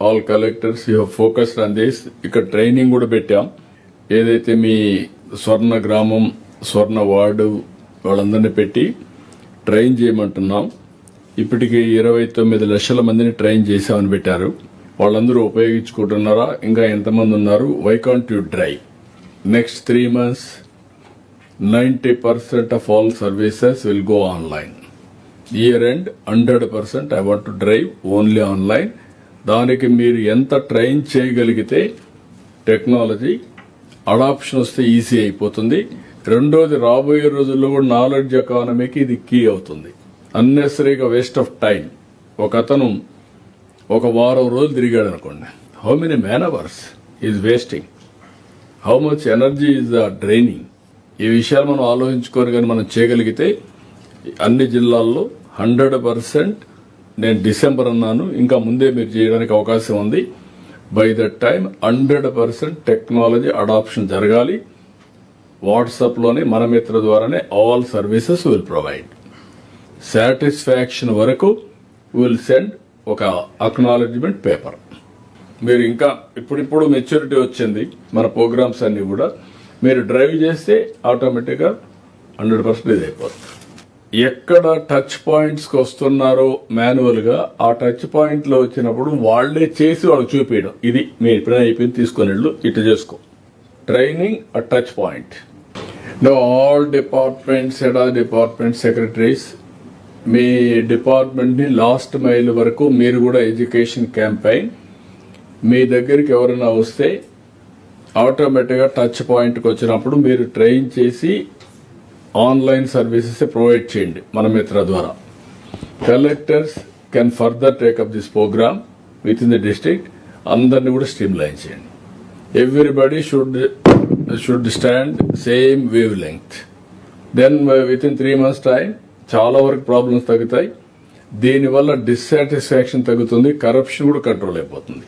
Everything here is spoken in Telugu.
All collectors you focused on this. ఇక్కడ ట్రైనింగ్ కూడా పెట్టాం. ఏదైతే మీ స్వర్ణ గ్రామం, స్వర్ణ వార్డు వాళ్ళందరినీ పెట్టి ట్రైన్ చేయమంటున్నాం. ఇప్పటికి 29 లక్షల మందిని ట్రైన్ చేశామని పెట్టారు. వాళ్ళందరూ ఉపయోగించుకుంటున్నారా? ఇంకా ఎంతమంది ఉన్నారు? Why can't you drive? Next 3 months 90% of all services will go online. Year end 100% I want to drive only online. దానికి మీరు ఎంత ట్రైన్ చేయగలిగితే టెక్నాలజీ అడాప్షన్ వస్తే ఈజీ అయిపోతుంది. రెండోది, రాబోయే రోజుల్లో కూడా నాలెడ్జ్ ఎకానమీకి ఇది కీ అవుతుంది. అన్నెసరీగా వేస్ట్ ఆఫ్ టైం. ఒక అతను ఒక వారం రోజులు తిరిగాడు అనుకోండి, how many man hours is wasting, how much energy is draining. ఈ విషయాలు మనం ఆలోచించుకొని కానీ మనం చేయగలిగితే అన్ని జిల్లాల్లో 100%, నేను డిసెంబర్ అన్నాను, ఇంకా ముందే మీరు చేయడానికి అవకాశం ఉంది. By that time 100% technology adoption జరగాలి. వాట్సాప్లోనే మన మిత్ర ద్వారానే all services will provide. Satisfaction వరకు విల్ సెండ్ ఒక అక్నాలెడ్జ్మెంట్ పేపర్. మీరు ఇంకా ఇప్పుడిప్పుడు మెచ్యూరిటీ వచ్చింది మన ప్రోగ్రామ్స్ అన్ని కూడా. మీరు డ్రైవ్ చేస్తే ఆటోమేటిక్గా 100% ఇది అయిపోతుంది. ఎక్కడ టచ్ పాయింట్స్కి వస్తున్నారో మాన్యువల్గా ఆ టచ్ పాయింట్లో వచ్చినప్పుడు వాళ్లే చేసి వాళ్ళకి చూపించడం, ఇది మీరు ఎప్పుడైనా అయిపోయింది తీసుకొని వెళ్ళు, ఇటు చేసుకో. Training a touch point. No all departments, head of department secretaries, మీ డిపార్ట్మెంట్ని లాస్ట్ మైల్ వరకు మీరు కూడా ఎడ్యుకేషన్ క్యాంపెయిన్. మీ దగ్గరికి ఎవరైనా వస్తే ఆటోమేటిక్గా టచ్ పాయింట్కి వచ్చినప్పుడు మీరు ట్రైన్ చేసి ఆన్లైన్ సర్వీసెస్ ప్రొవైడ్ చేయండి మన మిత్ర ద్వారా. Collectors can further take up this program within the district. అందరినీ కూడా స్ట్రీమ్ లైన్ చేయండి. Everybody should stand same wavelength. Then within 3 months time చాలా వరకు ప్రాబ్లమ్స్ తగ్గుతాయి. దీనివల్ల డిస్సాటిస్ఫాక్షన్ తగ్గుతుంది, కరప్షన్ కూడా కంట్రోల్ అయిపోతుంది.